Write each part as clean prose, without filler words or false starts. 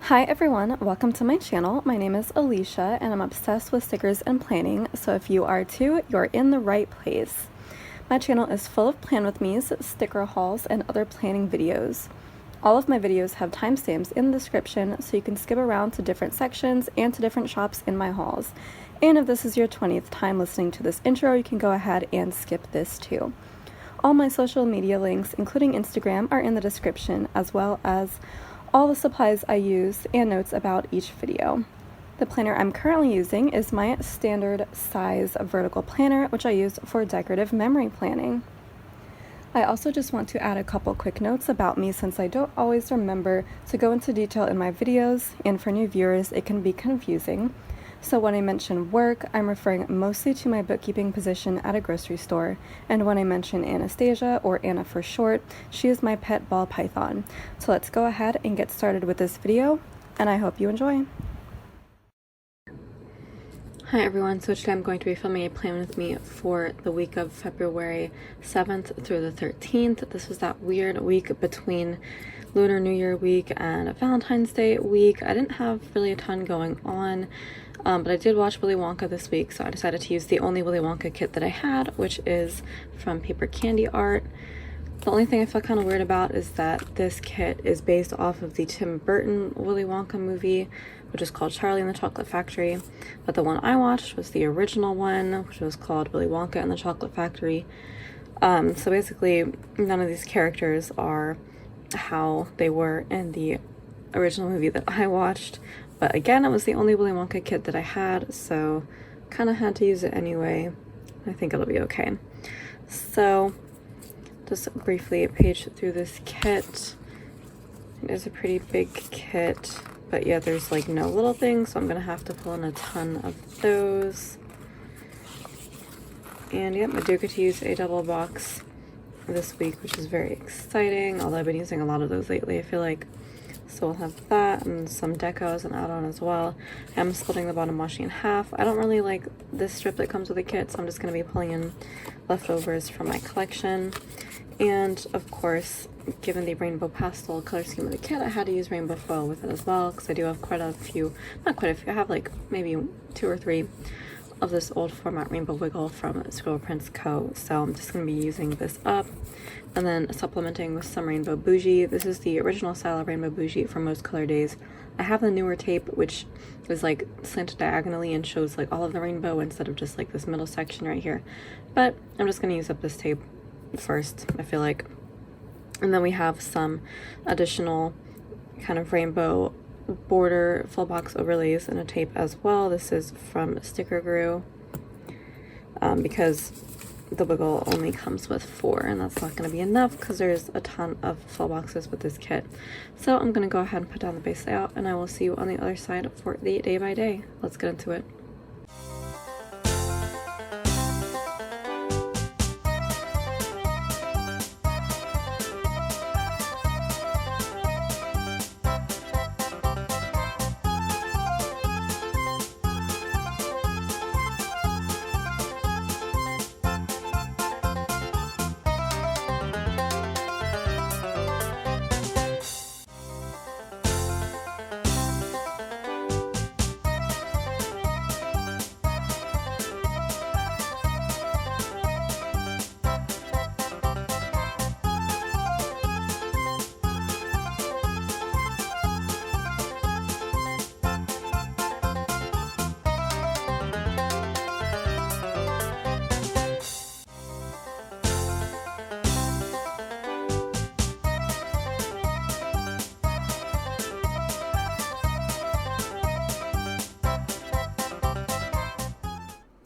Hi everyone, welcome to my channel. My name is Alicia and I'm obsessed with stickers and planning, so if you are too, you're in the right place. My channel is full of plan with me's, sticker hauls, and other planning videos. All of my videos have timestamps in the description so you can skip around to different sections and to different shops in my hauls. And if this is your 20th time listening to this intro, you can go ahead and skip this too. All my social media links, including Instagram, are in the description, as well as all the supplies I use and notes about each video. The planner I'm currently using is my standard size vertical planner, which I use for decorative memory planning. I also just want to add a couple quick notes about me since I don't always remember to go into detail in my videos, and for new viewers it can be confusing. So when I mention work, I'm referring mostly to my bookkeeping position at a grocery store, and when I mention Anastasia, or Anna for short, she is my pet ball python. So let's go ahead and get started with this video, and I hope you enjoy. Hi everyone, so today I'm going to be filming a plan with me for the week of February 7th through the 13th. This was that weird week between Lunar New Year week and Valentine's Day week. I didn't have really a ton going on. But I did watch Willy Wonka this week, so I decided to use the only Willy Wonka kit that I had, which is from Paper Candy Art. The only thing I feel kind of weird about is that this kit is based off of the Tim Burton Willy Wonka movie, which is called Charlie and the Chocolate Factory. But the one I watched was the original one, which was called Willy Wonka and the Chocolate Factory. So basically, none of these characters are how they were in the original movie that I watched. But again, it was the only Willy Wonka kit that I had, so kind of had to use it anyway. I think it'll be okay. So, just briefly page through this kit. It is a pretty big kit, but yeah, there's like no little things, so I'm gonna have to pull in a ton of those. And yeah, I do get to use a double box this week, which is very exciting, although I've been using a lot of those lately, I feel like. So we'll have that and some decos and add-on as well. I'm splitting the bottom washi in half. I don't really like this strip that comes with the kit, so I'm just going to be pulling in leftovers from my collection. And of course, given the rainbow pastel color scheme of the kit, I had to use rainbow foil with it as well, because I do have quite a few, not quite a few, I have like maybe 2 or 3 of this old format rainbow wiggle from Scribble Prints Co. So I'm just going to be using this up. And then supplementing with some rainbow bougie. This is the original style of rainbow bougie for most color days. I have the newer tape, which is like slanted diagonally and shows like all of the rainbow instead of just like this middle section right here. But I'm just gonna use up this tape first, I feel like. And then we have some additional kind of rainbow border full box overlays in a tape as well. This is from Sticker Glue, because the wiggle only comes with 4, and that's not going to be enough because there's a ton of full boxes with this kit. So I'm going to go ahead and put down the base layout, and I will see you on the other side for the day by day. Let's get into it.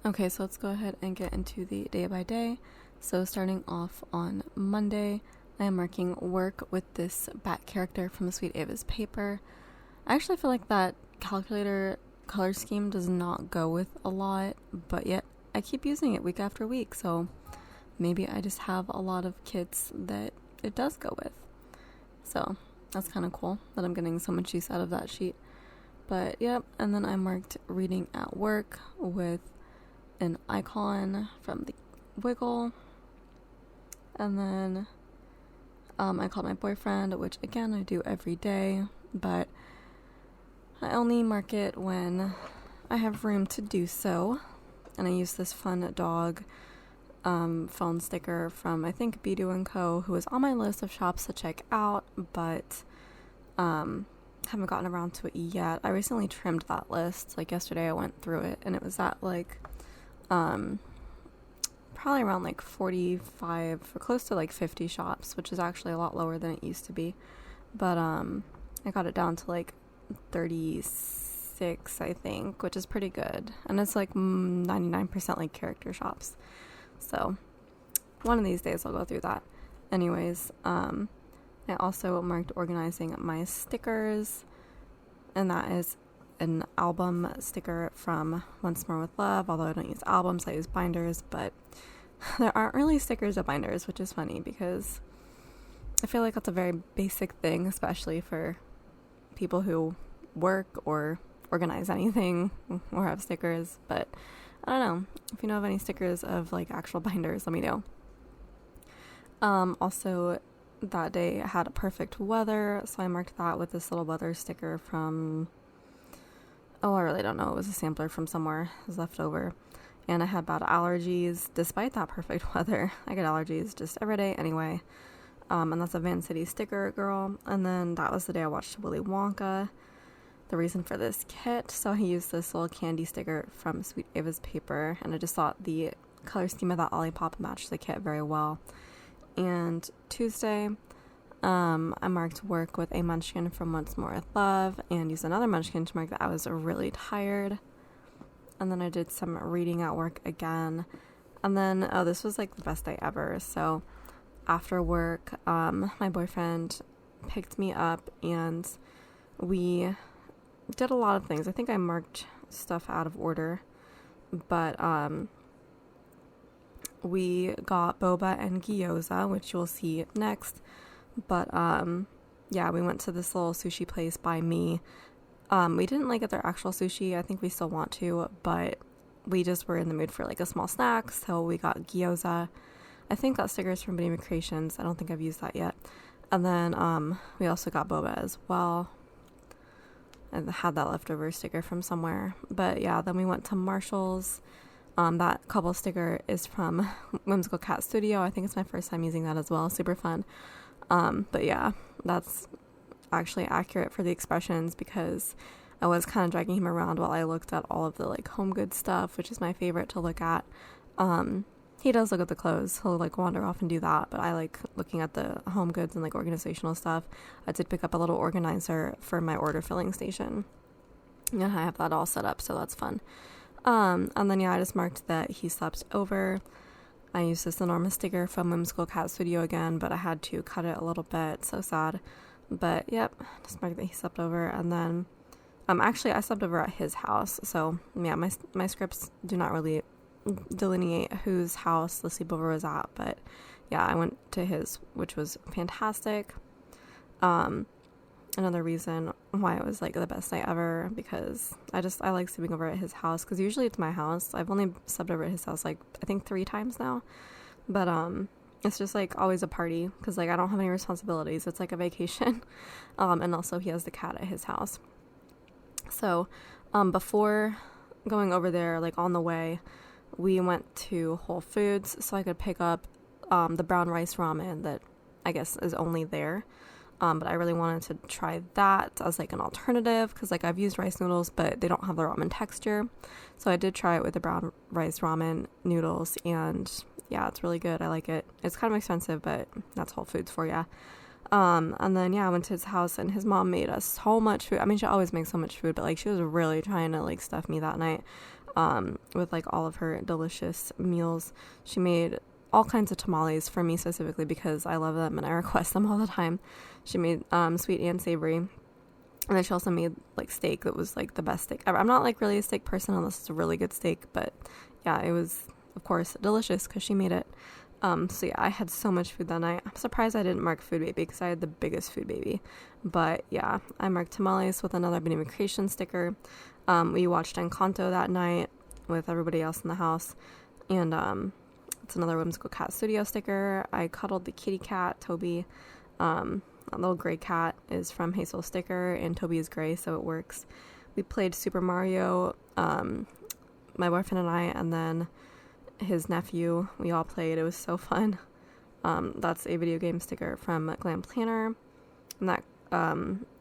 Okay, so let's go ahead and get into the day by day. So starting off on Monday, I am marking work with this bat character from the Sweet Ava's paper. I actually feel like that calculator color scheme does not go with a lot, but yet I keep using it week after week, so maybe I just have a lot of kits that it does go with. So that's kind of cool that I'm getting so much use out of that sheet. But yep, and then I marked reading at work with an icon from the wiggle, and then I called my boyfriend, which again I do every day, but I only mark it when I have room to do so. And I use this fun dog phone sticker from, I think, Bedo & Co., who is on my list of shops to check out, but haven't gotten around to it yet. I recently trimmed that list. Like yesterday I went through it, and it was at like probably around like 45 or close to like 50 shops, which is actually a lot lower than it used to be. But I got it down to like 36, I think, which is pretty good. And it's like 99% like character shops. So one of these days I'll go through that. Anyways, I also marked organizing my stickers, and that is an album sticker from Once More with Love. Although I don't use albums, I use binders, but there aren't really stickers of binders, which is funny because I feel like that's a very basic thing, especially for people who work or organize anything or have stickers. But I don't know. If you know of any stickers of like actual binders, let me know. Also, that day I had perfect weather, so I marked that with this little weather sticker from, I really don't know, it was a sampler from somewhere, it was left over. And I had bad allergies despite that perfect weather. I get allergies just every day anyway. And that's a Van City sticker, girl. And then that was the day I watched Willy Wonka, the reason for this kit. So I used this little candy sticker from Sweet Ava's paper, and I just thought the color scheme of that lollipop matched the kit very well. And Tuesday, I marked work with a munchkin from Once More with Love, and used another munchkin to mark that I was really tired. And then I did some reading at work again. And then, this was like the best day ever. So after work, my boyfriend picked me up, and we did a lot of things. I think I marked stuff out of order, but we got boba and gyoza, which you'll see next. But yeah, we went to this little sushi place by me. We didn't like get their actual sushi. I think we still want to, but we just were in the mood for like a small snack, so we got gyoza. I think that sticker is from Benjamin Creations. I don't think I've used that yet. And then we also got boba as well. I had that leftover sticker from somewhere. But yeah, then we went to Marshall's. That couple sticker is from Whimsical Cat Studio. I think it's my first time using that as well. Super fun. But yeah, that's actually accurate for the expressions, because I was kind of dragging him around while I looked at all of the like home goods stuff, which is my favorite to look at. He does look at the clothes. He'll like wander off and do that, but I like looking at the home goods and like organizational stuff. I did pick up a little organizer for my order filling station, and I have that all set up, so that's fun. And then yeah, I just marked that he slept over. I used this enormous sticker from Whimsical Cat Studio again, but I had to cut it a little bit, so sad. But yep, just marked that he slept over. And then actually I slept over at his house, so yeah, my scripts do not really delineate whose house the sleepover was at, but yeah, I went to his, which was fantastic. Another reason why it was like the best night ever, because I like sleeping over at his house, because usually it's my house. I've only slept over at his house like I think 3 times now, but it's just like always a party, because like I don't have any responsibilities. It's like a vacation. And also he has the cat at his house. So before going over there, like on the way, we went to Whole Foods so I could pick up the brown rice ramen that I guess is only there. But I really wanted to try that as like an alternative, because like I've used rice noodles, but they don't have the ramen texture. So I did try it with the brown rice ramen noodles, and yeah, it's really good. I like it. It's kind of expensive, but that's Whole Foods for ya. And then yeah, I went to his house, and his mom made us so much food. I mean, she always makes so much food, but like she was really trying to like stuff me that night with like all of her delicious meals. She made all kinds of tamales for me specifically because I love them and I request them all the time. She made sweet and savory, and then she also made like steak that was like the best steak ever. I'm not like really a steak person unless it's a really good steak, but yeah, it was of course delicious because she made it. So yeah, I had so much food that night. I'm surprised I didn't mark food baby, because I had the biggest food baby. But yeah, I marked tamales with another Benjamin Creation sticker. We watched Encanto that night with everybody else in the house, and it's another Whimsical Cat Studio sticker. I cuddled the kitty cat, Toby, a little gray cat, is from Hazel Sticker, and Toby is gray, so it works. We played Super Mario, my boyfriend and I, and then his nephew. We all played. It was so fun. That's a video game sticker from Glam Planner, and that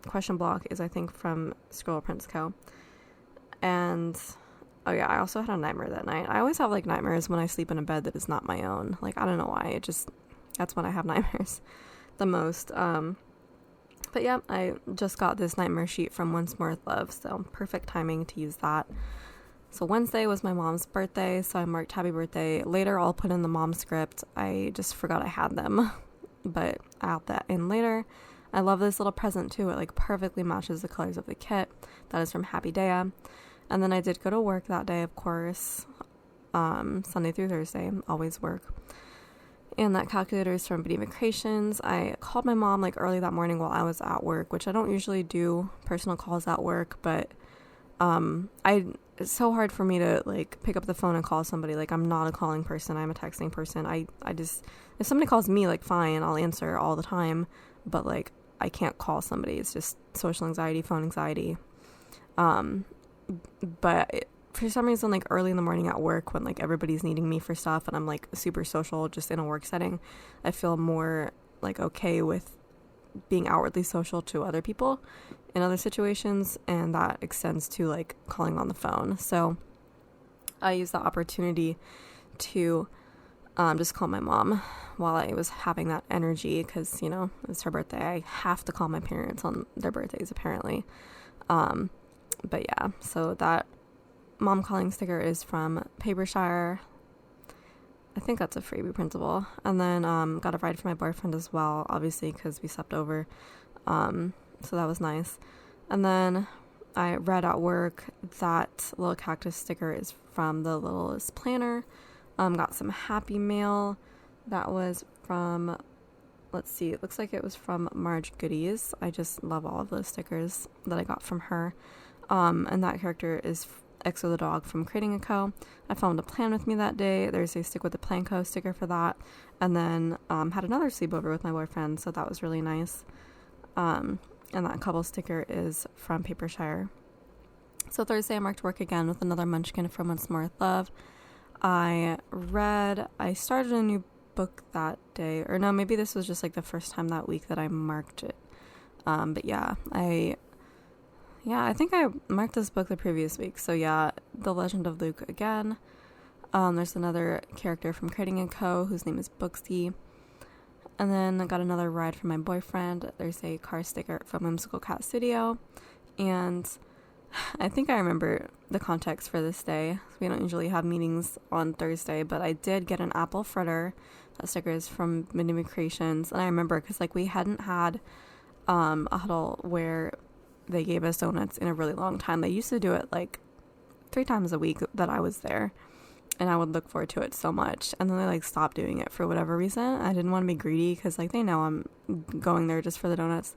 question block is, I think, from Scroll Prince Co. And oh yeah, I also had a nightmare that night. I always have like nightmares when I sleep in a bed that is not my own. Like, I don't know why. That's when I have nightmares the most. But yeah, I just got this nightmare sheet from Once More with Love, so perfect timing to use that. So Wednesday was my mom's birthday, so I marked happy birthday. Later, I'll put in the mom script. I just forgot I had them, but I'll add that in later. I love this little present too. It like perfectly matches the colors of the kit. That is from Happy Daya. And then I did go to work that day, of course. Sunday through Thursday, always work. And that calculator is from Video Creations. I called my mom like early that morning while I was at work, which I don't usually do personal calls at work, but it's so hard for me to like pick up the phone and call somebody. Like, I'm not a calling person. I'm a texting person. I just, if somebody calls me, like, fine, I'll answer all the time, but like, I can't call somebody. It's just social anxiety, phone anxiety. For some reason, like early in the morning at work, when like everybody's needing me for stuff and I'm like super social just in a work setting, I feel more like okay with being outwardly social to other people in other situations, and that extends to like calling on the phone. So I used the opportunity to just call my mom while I was having that energy, because, you know, it's her birthday. I have to call my parents on their birthdays apparently. But yeah, so that mom calling sticker is from Papershire. I think that's a freebie printable. And then got a ride for my boyfriend as well, obviously, because we slept over. So that was nice. And then I read at work that little cactus sticker is from the Littlest Planner. Got some happy mail. That was from, let's see, it looks like it was from Marge Goodies. I just love all of those stickers that I got from her. And that character is Exo the dog from Creating a Co. I filmed a plan with me that day. There's a Stick with the Plan Co. sticker for that. And then had another sleepover with my boyfriend, so that was really nice. And that couple sticker is from Papershire. So Thursday I marked work again with another munchkin from Once More with Love. I started a new book that day, or no, maybe this was just like the first time that week that I marked it. But yeah, I think I marked this book the previous week. So yeah, The Legend of Luke again. There's another character from Creating a Co. whose name is Booksy. And then I got another ride from my boyfriend. There's a car sticker from Whimsical Cat Studio. And I think I remember the context for this day. We don't usually have meetings on Thursday, but I did get an apple fritter. That sticker is from Video Creations. And I remember because like we hadn't had a huddle where they gave us donuts in a really long time. They used to do it like 3 times a week that I was there, and I would look forward to it so much. And then they like stopped doing it for whatever reason. I didn't want to be greedy because like they know I'm going there just for the donuts.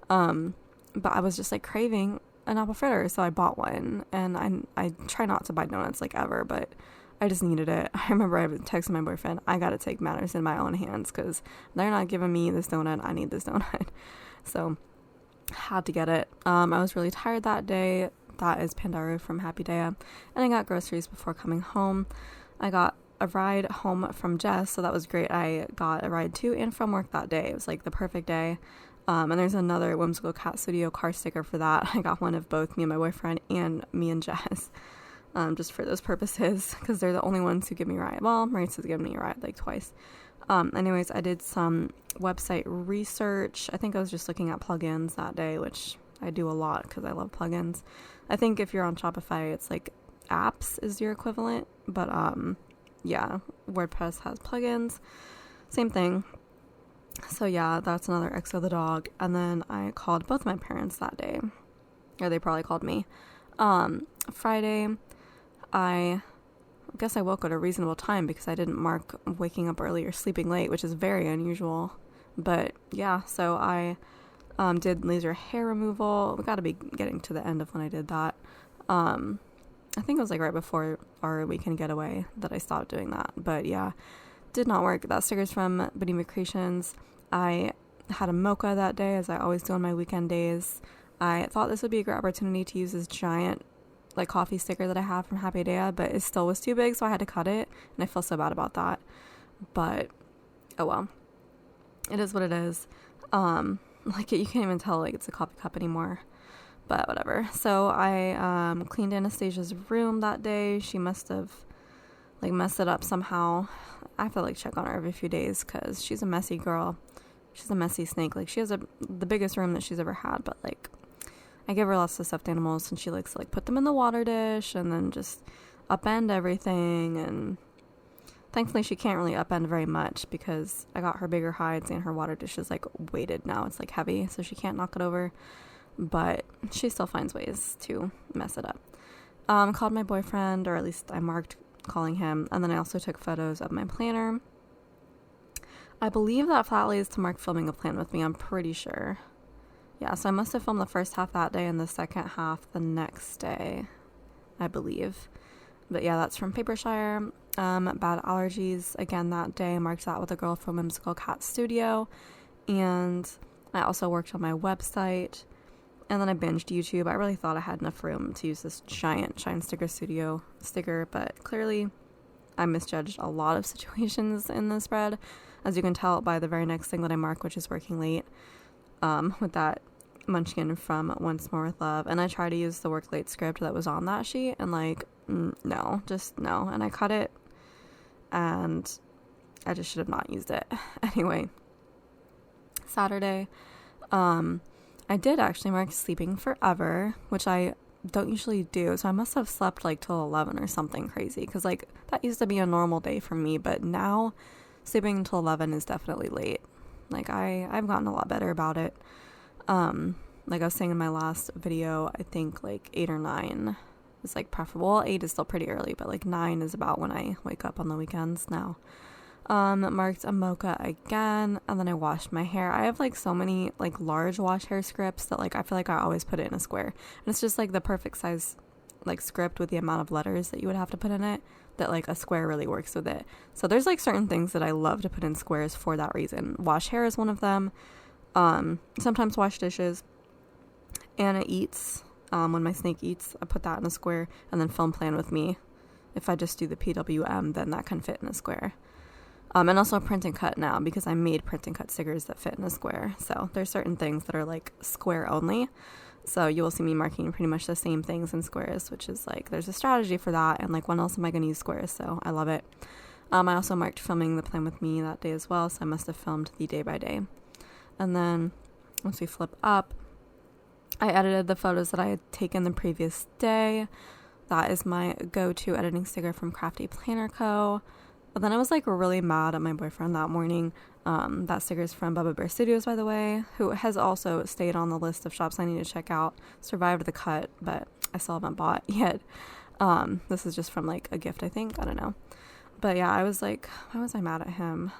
But I was just like craving an apple fritter, so I bought one. And I try not to buy donuts like ever, but I just needed it. I remember I texted my boyfriend, I gotta take matters in my own hands because they're not giving me this donut. I need this donut. So had to get it. I was really tired that day. That is Pandaru from Happy Daya. And I got groceries before coming home. I got a ride home from Jess, so that was great. I got a ride to and from work that day. It was like the perfect day. And there's another Whimsical Cat Studio car sticker for that. I got one of both me and my boyfriend and me and Jess. Just for those purposes, because they're the only ones who give me a ride. Well, Maritza's given me a ride like twice. Anyways, I did some website research. I think I was just looking at plugins that day, which I do a lot because I love plugins. I think if you're on Shopify, it's like apps is your equivalent, but yeah, WordPress has plugins, same thing. So yeah, that's another Exo the dog. And then I called both my parents that day, or they probably called me. Friday, I guess I woke at a reasonable time because I didn't mark waking up early or sleeping late, which is very unusual. But yeah, so I did laser hair removal. We got to be getting to the end of when I did that. I think it was like right before our weekend getaway that I stopped doing that. But yeah, did not work. That sticker's from Video Creations. I had a mocha that day, as I always do on my weekend days. I thought this would be a great opportunity to use this giant like coffee sticker that I have from Happy Day, but it still was too big, so I had to cut it, and I feel so bad about that. But oh well, it is what it is. Like you can't even tell like it's a coffee cup anymore, but whatever. So I cleaned Anastasia's room that day. She must have like messed it up somehow. I have to like check on her every few days because she's a messy girl. She's a messy snake. Like she has the biggest room that she's ever had, but like I give her lots of stuffed animals, and she likes to like put them in the water dish and then just upend everything. And thankfully she can't really upend very much because I got her bigger hides and her water dish is like weighted now. It's like heavy, so she can't knock it over, but she still finds ways to mess it up. Called my boyfriend, or at least I marked calling him, and then I also took photos of my planner. I believe that Flatley is to mark filming a plan with me, I'm pretty sure. Yeah, so I must have filmed the first half that day and the second half the next day, I believe. But yeah, that's from Papershire. Bad allergies, again that day, I marked that with a girl from Whimsical Cat Studio. And I also worked on my website. And then I binged YouTube. I really thought I had enough room to use this giant Shine Sticker Studio sticker, but clearly I misjudged a lot of situations in the spread, as you can tell by the very next thing that I mark, which is working late, with that munchkin from Once More With Love. And I tried to use the work late script that was on that sheet, and like, no, just no. And I cut it, and I just should have not used it. Anyway, Saturday, I did actually mark Sleeping Forever, which I don't usually do, so I must have slept like till 11 or something crazy, because like that used to be a normal day for me, but now sleeping until 11 is definitely late. Like I've gotten a lot better about it. Like I was saying in my last video, I think like 8 or 9 is like preferable. 8 is still pretty early, but like 9 is about when I wake up on the weekends now. Marked a mocha again, and then I washed my hair. I have like so many like large wash hair scripts that like I feel like I always put it in a square, and it's just like the perfect size like script with the amount of letters that you would have to put in it, that like a square really works with it. So there's like certain things that I love to put in squares for that reason. Wash hair is one of them. Sometimes wash dishes. Anna eats. When my snake eats, I put that in a square, and then film plan with me. If I just do the PWM, then that can fit in a square. And also print and cut now, because I made print and cut stickers that fit in a square. So there's certain things that are like square only. So you will see me marking pretty much the same things in squares, which is like, there's a strategy for that. And like, when else am I going to use squares? So I love it. I also marked filming the plan with me that day as well. So I must have filmed the day by day. And then once we flip up, I edited the photos that I had taken the previous day. That is my go-to editing sticker from Crafty Planner Co. But then I was like really mad at my boyfriend that morning. That sticker is from Bubba Bear Studios, by the way, who has also stayed on the list of shops I need to check out. Survived the cut, but I still haven't bought yet. This is just from like a gift, I think. I don't know. But yeah, I was like, why was I mad at him?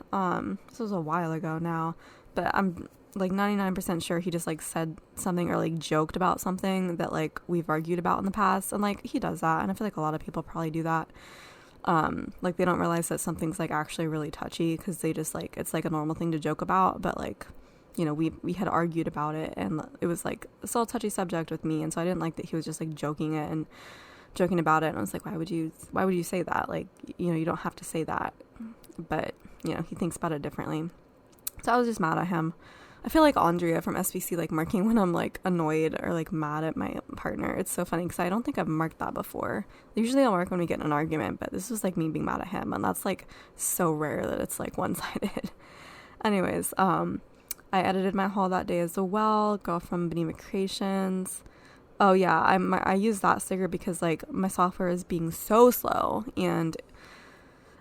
This was a while ago now, but I'm like 99% sure he just like said something or like joked about something that like we've argued about in the past. And like he does that, and I feel like a lot of people probably do that. Like they don't realize that something's like actually really touchy, because they just like, it's like a normal thing to joke about, but like, you know, we had argued about it, and it was like still a touchy subject with me, and so I didn't like that he was just like joking about it, and I was like, why would you say that? Like, you know, you don't have to say that, but you know, he thinks about it differently. So I was just mad at him. I feel like Andrea from SBC like marking when I'm like annoyed or like mad at my partner. It's so funny because I don't think I've marked that before. Usually I'll mark when we get in an argument, but this was like me being mad at him, and that's like so rare that it's like one-sided. Anyways, I edited my haul that day as well. Girl from Benema Creations. Oh yeah, I use that sticker because like my software is being so slow, and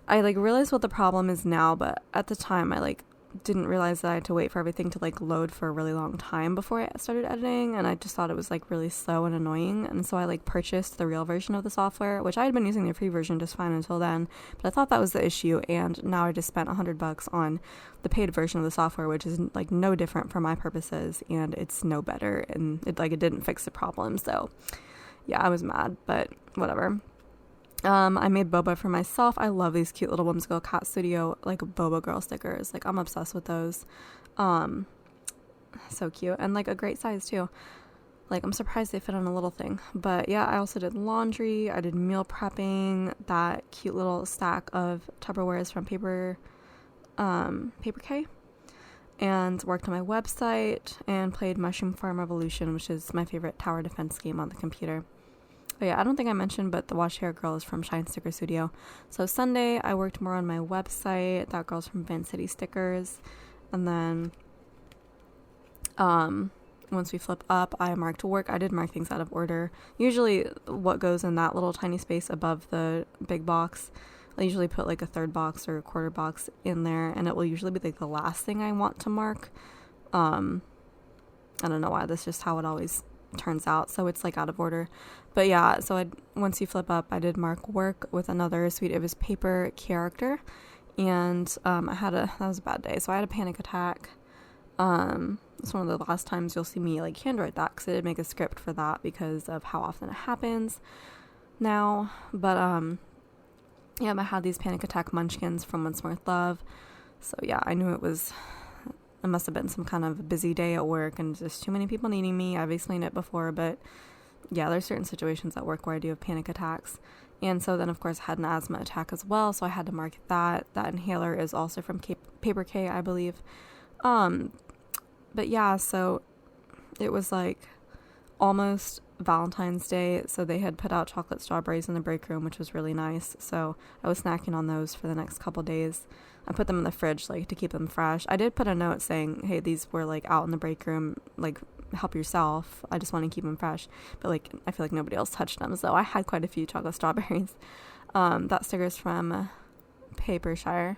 I like realized what the problem is now, but at the time I like didn't realize that I had to wait for everything to like load for a really long time before I started editing, and I just thought it was like really slow and annoying, and so I like purchased the real version of the software, which I had been using the free version just fine until then, but I thought that was the issue, and now I just spent $100 on the paid version of the software, which is like no different for my purposes, and it's no better, and it didn't fix the problem. So yeah, I was mad, but whatever. I made boba for myself. I love these cute little Whimsical Cat Studio like boba girl stickers. Like I'm obsessed with those. So cute, and like a great size too. Like, I'm surprised they fit on a little thing. But yeah, I also did laundry, I did meal prepping, that cute little stack of Tupperwares from Paper K, and worked on my website and played Mushroom Farm Revolution, which is my favorite tower defense game on the computer. But yeah, I don't think I mentioned, but the wash hair girl is from Shine Sticker Studio. So Sunday, I worked more on my website. That girl's from Van City Stickers. And then, once we flip up, I marked work. I did mark things out of order. Usually what goes in that little tiny space above the big box, I usually put like a third box or a quarter box in there, and it will usually be like the last thing I want to mark. I don't know why, that's just how it always turns out, so it's like out of order. But yeah, so once you flip up, I did mark work with another suite. It was paper character, and that was a bad day, so I had a panic attack. It's one of the last times you'll see me like handwrite that, because I did make a script for that because of how often it happens now. But yeah, I had these panic attack munchkins from Once More with Love, so yeah, I knew it must have been some kind of busy day at work and just too many people needing me. I've explained it before, but yeah, there's certain situations at work where I do have panic attacks. And so then, of course, I had an asthma attack as well, so I had to mark that. That inhaler is also from Paper K, I believe. But yeah, so it was like almost Valentine's Day, so they had put out chocolate strawberries in the break room, which was really nice. So I was snacking on those for the next couple days. I put them in the fridge, like, to keep them fresh. I did put a note saying, hey, these were like out in the break room, like, help yourself, I just want to keep them fresh. But like, I feel like nobody else touched them, so I had quite a few chocolate strawberries. That sticker's from Papershire.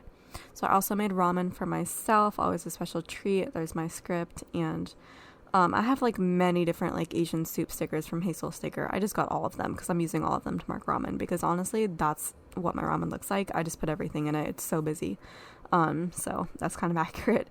So I also made ramen for myself, always a special treat. There's my script, and I have like many different like Asian soup stickers from Hazel Sticker. I just got all of them because I'm using all of them to mark ramen, because honestly, that's what my ramen looks like. I just put everything in it. It's so busy. So that's kind of accurate.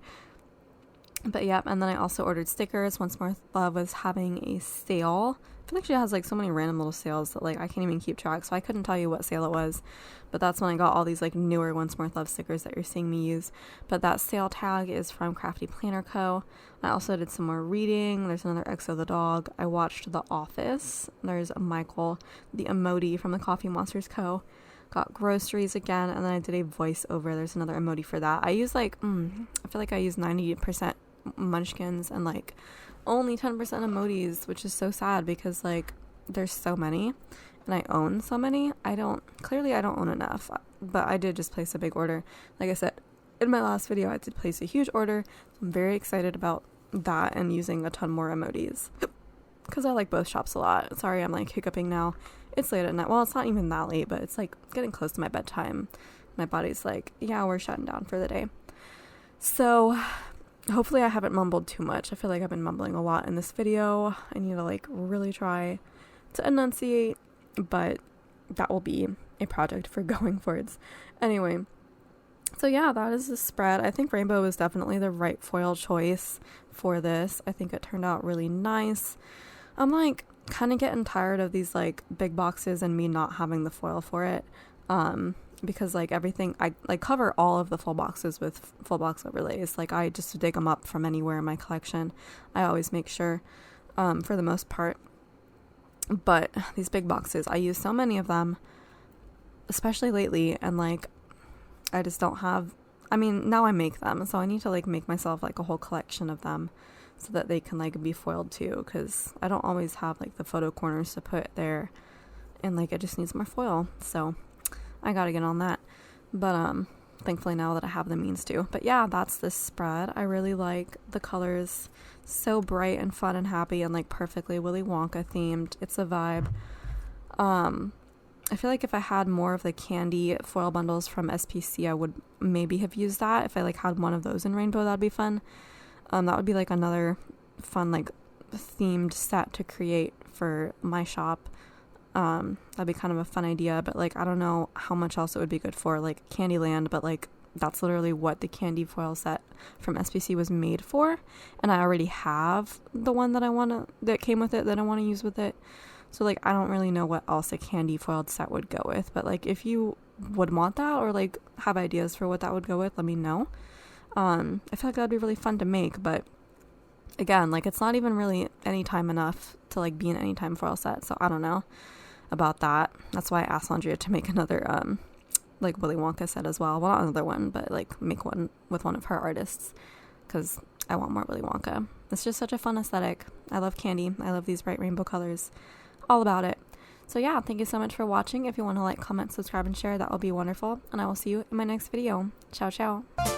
But yeah, and then I also ordered stickers. Once More with Love was having a sale. I feel like she has like so many random little sales that like I can't even keep track, so I couldn't tell you what sale it was. But that's when I got all these like newer Once More with Love stickers that you're seeing me use. But that sale tag is from Crafty Planner Co. I also did some more reading. There's another Exo the dog. I watched The Office. There's Michael, the emoji from the Coffee Monsters Co. Got groceries again, and then I did a voiceover. There's another emoji for that. I use like, I feel like I use 90% munchkins and like only 10% emojis, which is so sad because like there's so many and I own so many. I don't own enough, but I did just place a big order. Like I said in my last video, I did place a huge order. I'm very excited about that and using a ton more emojis because I like both shops a lot. Sorry, I'm like hiccuping now. It's late at night. Well, it's not even that late, but it's like getting close to my bedtime. My body's like, yeah, we're shutting down for the day. So hopefully I haven't mumbled too much. I feel like I've been mumbling a lot in this video. I need to like really try to enunciate, but that will be a project for going forwards. Anyway, so yeah, that is the spread. I think rainbow was definitely the right foil choice for this. I think it turned out really nice. I'm like kind of getting tired of these like big boxes and me not having the foil for it. Because like everything, I like cover all of the full boxes with full box overlays. Like I just dig them up from anywhere in my collection. I always make sure, for the most part. But these big boxes, I use so many of them, especially lately, and like I just don't have, I mean, now I make them, so I need to like make myself like a whole collection of them so that they can like be foiled too, because I don't always have like the photo corners to put there, and like it just needs more foil, so I gotta get on that. But thankfully now that I have the means to. But yeah, that's this spread. I really like the colors, so bright and fun and happy and like perfectly Willy Wonka themed. It's a vibe. I feel like if I had more of the candy foil bundles from SPC, I would maybe have used that. If I like had one of those in rainbow, that'd be fun. That would be like another fun like themed set to create for my shop. That'd be kind of a fun idea, but like I don't know how much else it would be good for, like Candyland, but like that's literally what the candy foil set from SPC was made for, and I already have the one that came with it that I want to use with it. So like I don't really know what else a candy foiled set would go with, but like if you would want that or like have ideas for what that would go with, let me know. I feel like that'd be really fun to make, but again, like, it's not even really anytime enough to, like, be an anytime foil set, so I don't know about that. That's why I asked Andrea to make another, like, Willy Wonka set as well. Well, not another one, but, like, make one with one of her artists, because I want more Willy Wonka. It's just such a fun aesthetic. I love candy. I love these bright rainbow colors. All about it. So yeah, thank you so much for watching. If you want to like, comment, subscribe, and share, that will be wonderful. And I will see you in my next video. Ciao, ciao.